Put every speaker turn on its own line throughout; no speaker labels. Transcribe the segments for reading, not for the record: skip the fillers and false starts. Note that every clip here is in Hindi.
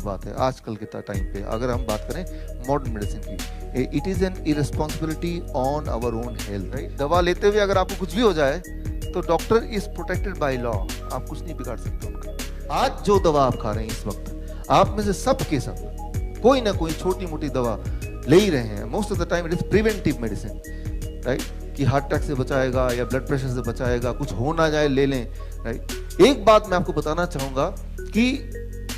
बात है आजकल के टाइम पे, अगर हम बात करें मॉडर्न मेडिसिन की। It is an irresponsibility on our own health, right. दवा लेते हुए अगर आपको कुछ भी हो जाए तो doctor is protected by law, आप कुछ नहीं बिगाड़ सकते उनका। आज जो दवा आप खा रहे हैं इस वक्त, आप में से सब के सब कोई ना कोई छोटी मोटी दवा ले ही रहे हैं। Most of the time it is preventive medicine, right, कि हार्ट अटैक से बचाएगा या ब्लड प्रेशर से बचाएगा, कुछ हो ना जाए ले लें, राइट। एक बात मैं आपको बताना चाहूंगा कि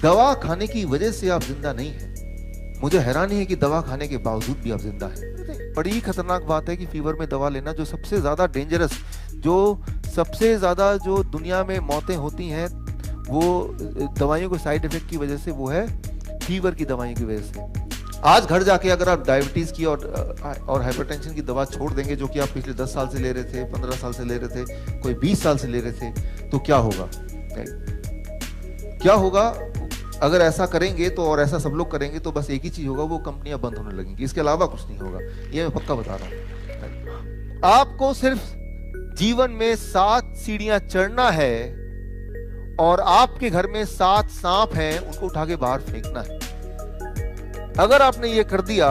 दवा खाने की वजह से आप जिंदा नहीं हैं। मुझे हैरानी है कि दवा खाने के बावजूद भी आप जिंदा हैं। बड़ी ही खतरनाक बात है कि फीवर में दवा लेना, जो सबसे ज्यादा डेंजरस, जो सबसे ज्यादा जो दुनिया में मौतें होती हैं वो दवाइयों के साइड इफेक्ट की वजह से, वो है फीवर की दवाइयों की वजह से। आज घर जाके अगर आप डायबिटीज की और हाइपरटेंशन की दवा छोड़ देंगे, जो कि आप पिछले 10 साल से ले रहे थे, 15 साल से ले रहे थे, कोई 20 साल से ले रहे थे, तो क्या होगा? क्या होगा अगर ऐसा करेंगे? तो और ऐसा सब लोग करेंगे तो बस एक ही चीज होगा, वो कंपनियां बंद होने लगेंगी, इसके अलावा कुछ नहीं होगा। ये मैं पक्का बता रहा हूं। आपको सिर्फ जीवन में 7 सीढ़ियां चढ़ना है और आपके घर में 7 सांप हैं, उनको उठा के बाहर फेंकना है। अगर आपने ये कर दिया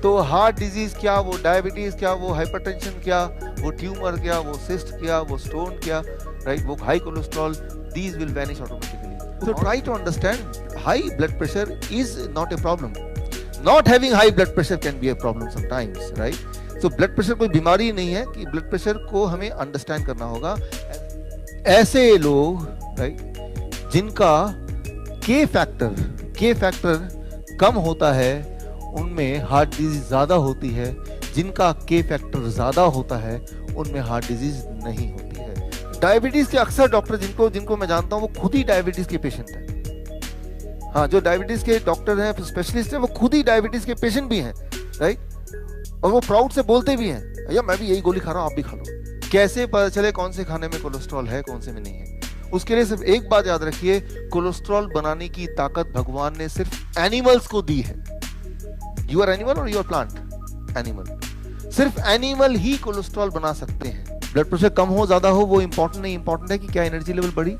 तो हार्ट डिजीज क्या, वो डायबिटीज क्या, वो हाइपरटेंशन क्या, वो ट्यूमर क्या, वो सिस्ट क्या, वो स्टोन क्या, राइट, वो high cholesterol, these will vanish automatically. So try to understand, high blood pressure is not a problem. Not having high blood pressure can be a problem sometimes, right? So blood pressure कोई बीमारी नहीं है कि blood pressure को हमें understand करना होगा। ऐसे लोग, राइट, जिनका K फैक्टर कम होता है, उनमें हार्ट डिजीज ज्यादा होती है। जिनका K फैक्टर ज्यादा होता है उनमें हार्ट डिजीज नहीं होती है। डायबिटीज के अक्सर डॉक्टर जिनको मैं जानता हूं, वो खुद ही डायबिटीज के पेशेंट हैं। हाँ, जो डायबिटीज के डॉक्टर हैं, स्पेशलिस्ट हैं, वो खुद ही डायबिटीज के पेशेंट भी हैं, राइट। और वो प्राउड से बोलते भी हैं, भैया मैं भी यही गोली खा रहा हूं, आप भी खा लो। कैसे पता चले कौन से खाने में कोलेस्ट्रॉल है, कौन से में नहीं है? उसके लिए सिर्फ एक बात याद रखिए, कोलेस्ट्रॉल बनाने की ताकत भगवान ने सिर्फ एनिमल्स को दी है। यू आर एनिमल और यू आर प्लांट? एनिमल। सिर्फ एनिमल ही कोलेस्ट्रॉल बना सकते हैं। ब्लड प्रेशर कम हो ज्यादा हो वो इंपॉर्टेंट नहीं, इंपॉर्टेंट है कि क्या एनर्जी लेवल बढ़ी,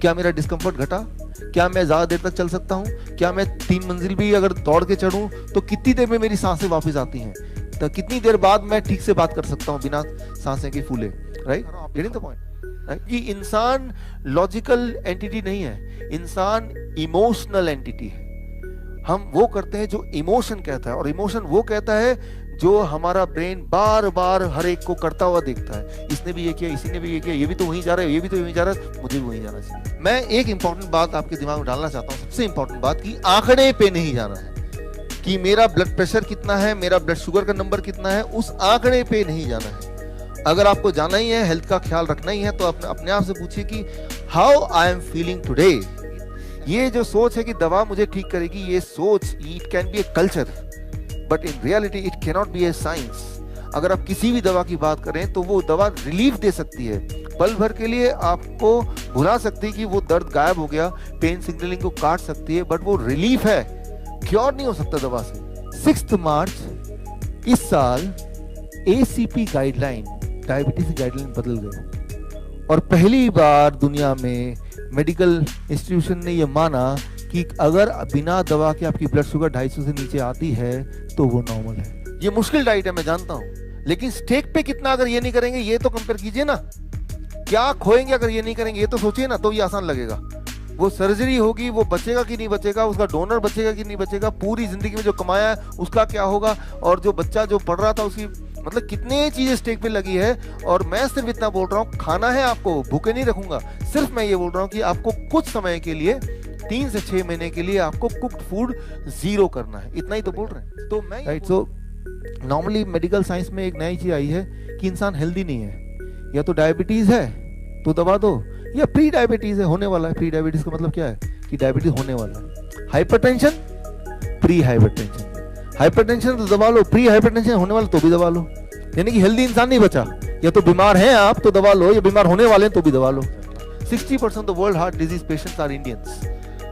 क्या मेरा डिस्कम्फर्ट घटा, क्या मैं ज्यादा देर तक चल सकता हूँ, क्या मैं 3 मंजिल भी अगर दौड़ के चढ़ूं तो कितनी देर में मेरी सांसें वापस आती हैं, तो कितनी देर बाद मैं ठीक से बात कर सकता हूँ बिना सांसें के फूले, right. Getting the point, right. कि इंसान लॉजिकल एंटिटी नहीं है, इंसान इमोशनल एंटिटी है। हम वो करते हैं जो इमोशन कहता है, और इमोशन वो कहता है जो हमारा ब्रेन बार बार हर एक को करता हुआ देखता है। इसने भी ये किया, इसी ने भी ये किया, ये भी तो वहीं जा रहा है, ये भी तो वहीं जा रहा है, मुझे भी वहीं जाना चाहिए। मैं एक इंपॉर्टेंट बात आपके दिमाग में डालना चाहता हूँ, सबसे इंपॉर्टेंट बात, कि आंकड़े पे नहीं जाना है कि मेरा ब्लड प्रेशर कितना है, मेरा ब्लड शुगर का नंबर कितना है, उस आंकड़े पे नहीं जाना है। अगर आपको जाना ही है, हेल्थ का ख्याल रखना ही है, तो अपने आप से पूछिए कि how I am feeling today. ये जो सोच है कि दवा मुझे ठीक करेगी, ये सोच, it can be a culture, but in reality it cannot be A science. अगर आप किसी भी दवा की बात करें तो वो दवा रिलीफ दे सकती है, पल भर के लिए आपको भुला सकती है कि वो दर्द गायब हो गया, पेन सिग्नलिंग को काट सकती है, बट वो रिलीफ है, क्योर नहीं हो सकता दवा से। 6 मार्च इस साल ACP गाइडलाइन, डायबिटीज गाइडलाइन बदल गए, और पहली बार दुनिया में मेडिकल इंस्टीट्यूशन ने यह माना कि अगर बिना दवा के आपकी ब्लड शुगर 250 से नीचे आती है तो वो नॉर्मल है। ये मुश्किल डाइट है, मैं जानता हूं, लेकिन स्टेक पे कितना अगर ये नहीं करेंगे, ये तो कंपेयर कीजिए ना, क्या खोएंगे अगर ये नहीं करेंगे, ये तो सोचिए ना, तो ये आसान लगेगा। वो सर्जरी होगी, वो बचेगा कि नहीं बचेगा, उसका डोनर बचेगा कि नहीं बचेगा, पूरी जिंदगी में जो कमाया है उसका क्या होगा, और जो बच्चा जो पढ़ रहा था उसकी, मतलब कितने चीजें स्टेक पे लगी है। और मैं सिर्फ इतना बोल रहा हूँ, खाना है आपको, भूखे नहीं रखूंगा, सिर्फ मैं ये बोल रहा हूँ कि आपको कुछ समय के लिए, 3 से 6 महीने के लिए आपको कुक्ड फूड 0 करना है, इतना ही तो बोल रहे हैं। तो मैं right, so normally medical science में एक नई चीज आई है कि इंसान हेल्दी नहीं है, या तो डायबिटीज है तो दबा दो, या प्री डायबिटीज है, होने वाला है। प्री डायबिटीज का मतलब क्या है कि डायबिटीज होने वाला है। हाइपरटेंशन, प्री हाइपरटेंशन, हाइपरटेंशन तो दबा लो, प्री हाइपरटेंशन होने वाला तो भी दबा लो, यानी कि हेल्दी इंसान नहीं बचा। या तो बीमार हैं आप तो दबा लो, या बीमार होने वाले हैं तो भी दबा लो। 60% of world heart disease patients are Indians.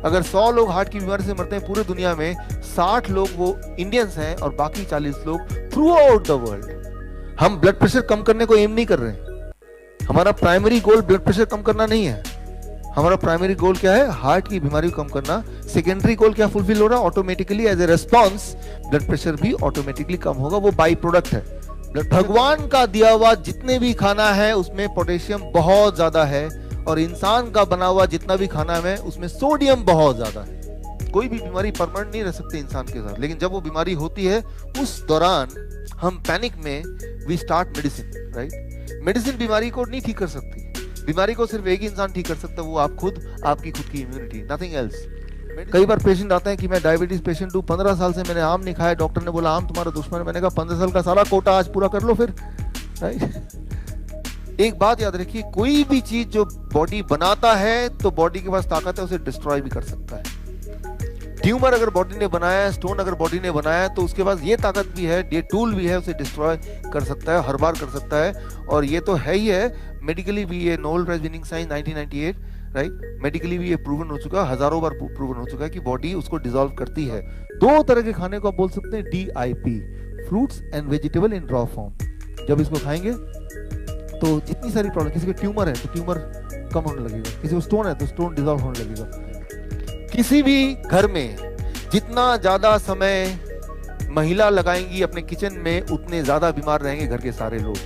अगर 100 लोग हार्ट की बीमारी से मरते हैं पूरे दुनिया में, 60 लोग वो इंडियंस हैं और बाकी 40 लोग थ्रू आउट द वर्ल्ड। हम ब्लड प्रेशर कम करने को एम नहीं कर रहे हैं, हमारा प्राइमरी गोल ब्लड प्रेशर कम करना नहीं है, हमारा प्राइमरी गोल क्या है? हार्ट की बीमारी को कम करना। सेकेंडरी गोल क्या फुलफिल हो रहा है? Automatically as a response blood pressure भी ऑटोमेटिकली कम होगा, वो बाई प्रोडक्ट है। भगवान का दिया हुआ जितने भी खाना है उसमें पोटेशियम बहुत ज्यादा है, और इंसान का बना हुआ जितना भी खाना है उसमें सोडियम बहुत ज्यादा है। कोई भी बीमारी परमानेंट नहीं रह सकती इंसान के साथ, लेकिन जब वो बीमारी होती है उस दौरान हम पैनिक में we start medicine, right. Medicine बीमारी को नहीं ठीक कर सकती, बीमारी को सिर्फ एक ही इंसान ठीक कर सकता है, वो आप खुद, आपकी खुद की इम्यूनिटी, नथिंग एल्स। कई बार पेशेंट आते हैं कि मैं डायबिटीज पेशेंट हूँ, 15 साल से मैंने आम नहीं खाया, डॉक्टर ने बोला आम तुम्हारा दुश्मन है। मैंने कहा 15 साल का सारा कोटा आज पूरा कर लो फिर, राइट। एक बात याद रखिए, कोई भी चीज जो बॉडी बनाता है तो बॉडी के पास ताकत है उसे डिस्ट्रॉय भी कर सकता है। ट्यूमर अगर बॉडी ने बनाया है, स्टोन अगर बॉडी ने बनाया है, तो उसके पास ये ताकत भी है, ये टूल भी है, उसे डिस्ट्रॉय कर सकता है, हर बार कर सकता है। और ये तो है ही है, मेडिकली भी ये Nobel prize winning science 1998, right, medically भी ये प्रूवन हो चुका है, हजारों बार प्रूवन हो चुका है कि बॉडी उसको डिसॉल्व करती है। दो तरह के खाने को आप बोल सकते हैं DIP, fruits and vegetable in raw form. जब इसको खाएंगे तो जितनी सारी प्रॉब्लम, किसी के ट्यूमर है तो ट्यूमर कम होने लगेगा, किसी को स्टोन है तो स्टोन डिसॉल्व होने लगेगा। किसी भी घर में जितना ज्यादा समय महिला लगाएंगी अपने किचन में, उतने ज्यादा बीमार रहेंगे घर के सारे लोग।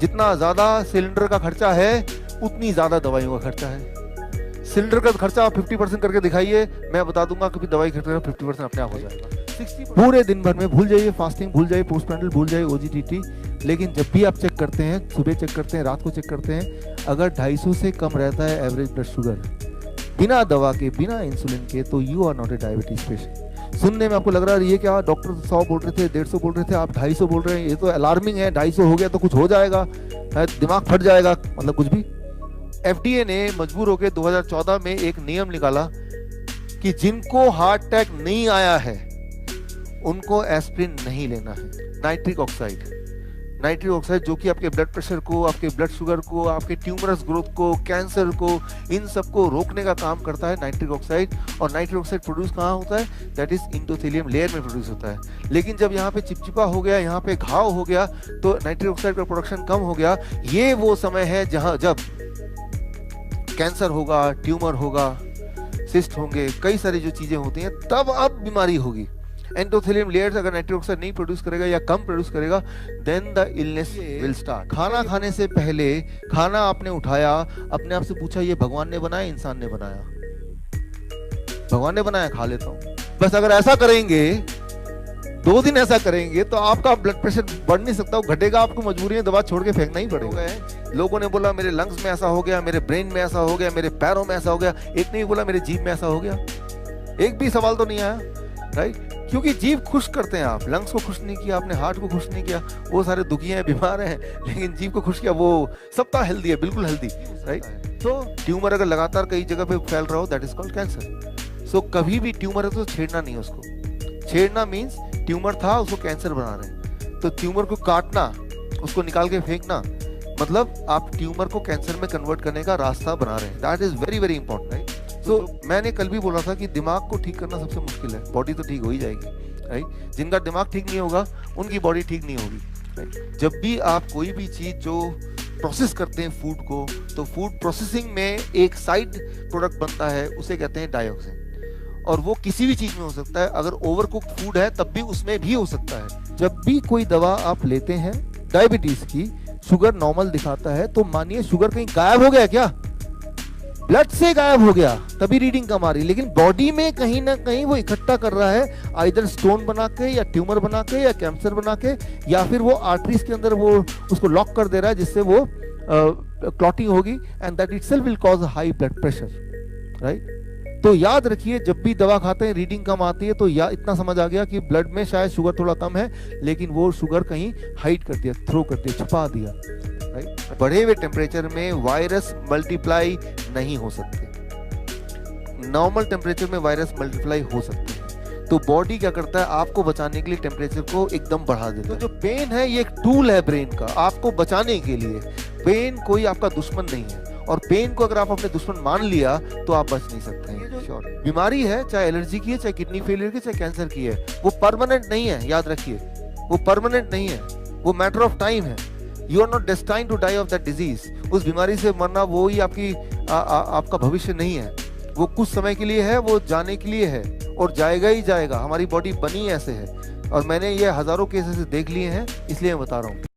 जितना ज्यादा सिलेंडर का खर्चा है उतनी ज्यादा दवाइयों का खर्चा है। सिलेंडर का खर्चा 50% करके दिखाइए, मैं बता दूंगा कि दवाई खर्चा 50% अपने आप हो जाएगा। पूरे दिन भर में भूल जाइए, फास्टिंग भूल जाइए, पोस्टप्रांडल भूल जाइए, OGTT, लेकिन जब भी आप चेक करते हैं, सुबह चेक करते हैं, रात को चेक करते हैं, अगर 250 से कम रहता है एवरेज ब्लड शुगर बिना दवा के, बिना इंसुलिन के, तो you are not a diabetes patient. सुनने में आपको लग रहा है ये क्या, डॉक्टर 100 बोल रहे थे, 150 बोल रहे थे, आप 250 बोल रहे हैं, ये तो अलार्मिंग है। 250 हो गया तो कुछ हो जाएगा, दिमाग फट जाएगा, मतलब कुछ भी। FDA ने मजबूर होकर 2014 में एक नियम निकाला कि जिनको हार्ट अटैक नहीं आया है उनको एस्पिरिन नहीं लेना है। नाइट्रिक ऑक्साइड जो कि आपके ब्लड प्रेशर को, आपके ब्लड शुगर को, आपके ट्यूमरस ग्रोथ को, कैंसर को, इन सबको रोकने का काम करता है नाइट्रिक ऑक्साइड। और नाइट्रिक ऑक्साइड प्रोड्यूस कहाँ होता है? दैट इज इंडोथेलियम लेयर में प्रोड्यूस होता है। लेकिन जब यहाँ पे चिपचिपा हो गया, यहाँ पे घाव हो गया, तो नाइट्रिक ऑक्साइड का प्रोडक्शन कम हो गया। ये वो समय है जहाँ जब कैंसर होगा, ट्यूमर होगा, सिस्ट होंगे, कई सारी जो चीजें होती हैं, तब अब बीमारी होगी। एंडोथेलियम लेयर्स अगर नाइट्रिक ऑक्साइड नहीं प्रोड्यूस करेगा या कम प्रोड्यूस करेगा, then the illness will start. खाना खाने से पहले खाना आपने उठाया, अपने आप से पूछा ये भगवान ने बनाया, इंसान ने बनाया? भगवान ने बनाया, खा लेता हूं बस। अगर ऐसा करेंगे, 2 दिन ऐसा करेंगे, तो आपका ब्लड प्रेशर बढ़ नहीं सकता, वो घटेगा। आपको मजबूरी में दवा छोड़ के फेंकना ही पड़ेगा। लोगों ने बोला मेरे लंग्स में ऐसा हो गया, मेरे ब्रेन में ऐसा हो गया, मेरे पैरों में ऐसा हो गया। एक ने बोला मेरे जीभ में ऐसा हो गया। एक भी सवाल तो नहीं आया, राइट? क्योंकि जीभ खुश करते हैं आप, लंग्स को खुश नहीं किया आपने, हार्ट को खुश नहीं किया, वो सारे दुखी हैं, बीमार हैं, लेकिन जीभ को खुश किया, वो सबका हेल्दी है, बिल्कुल हेल्दी, राइट? तो ट्यूमर अगर लगातार कई जगह पे फैल रहा हो, दैट इज कॉल्ड कैंसर। सो कभी भी ट्यूमर है तो छेड़ना नहीं है उसको। छेड़ना मीन्स ट्यूमर था, उसको कैंसर बना रहे हैं। तो ट्यूमर को काटना, उसको निकाल के फेंकना, मतलब आप ट्यूमर को कैंसर में कन्वर्ट करने का रास्ता बना रहे हैं। That is very very important, right? तो मैंने कल भी बोला था कि दिमाग को ठीक करना सबसे मुश्किल है, बॉडी तो ठीक हो ही जाएगी, राइट? जिनका दिमाग ठीक नहीं होगा उनकी बॉडी ठीक नहीं होगी, राइट? जब भी आप कोई भी चीज जो प्रोसेस करते हैं फूड को, तो फूड प्रोसेसिंग में एक साइड प्रोडक्ट बनता है, उसे कहते हैं डायोक्सिन। और वो किसी भी चीज में हो सकता है, अगर ओवर कुक्ड फूड है तब भी उसमें भी हो सकता है। जब भी कोई दवा आप लेते हैं डायबिटीज की, शुगर नॉर्मल दिखाता है, तो मानिए शुगर कहीं गायब हो गया क्या? ब्लड से गायब हो गया, तभी रीडिंग कम आ रही, लेकिन बॉडी में कहीं ना कहीं वो इकट्ठा कर रहा है, आइदर स्टोन बना के, या ट्यूमर बना के, या कैंसर बना के, या फिर वो आर्टरीज के अंदर वो उसको लॉक कर दे रहा है, जिससे वो क्लॉटिंग होगी, and that itself will cause high blood pressure, right? तो याद रखिए, जब भी दवा खाते हैं रीडिंग कम आती है, तो इतना समझ आ गया कि ब्लड में शायद शुगर थोड़ा कम है, लेकिन वो शुगर कहीं हाइड कर दिया, थ्रो कर दिया, छुपा दिया, राइट? बढ़े हुए टेम्परेचर में वायरस मल्टीप्लाई नहीं हो सकते, नॉर्मल टेम्परेचर में वायरस मल्टीप्लाई हो सकते हैं। तो बॉडी क्या करता है, आपको बचाने के लिए टेम्परेचर को एकदम बढ़ा देता है। तो जो पेन है ये एक टूल है ब्रेन का आपको बचाने के लिए। पेन कोई आपका दुश्मन नहीं है, और पेन को अगर आप अपने दुश्मन मान लिया तो आप बच नहीं सकते हैं। बीमारी है, चाहे एलर्जी की है, चाहे किडनी फेलियर की, चाहे कैंसर की है, वो परमानेंट नहीं है, याद रखिए, वो परमानेंट नहीं है, वो मैटर ऑफ टाइम है। You are not destined to die of that disease. उस बीमारी से मरना वो ही आपकी आपका भविष्य नहीं है। वो कुछ समय के लिए है, वो जाने के लिए है और जाएगा ही जाएगा। हमारी बॉडी बनी ऐसे है और मैंने ये हजारों केसेस देख लिए हैं, इसलिए मैं बता रहा हूँ।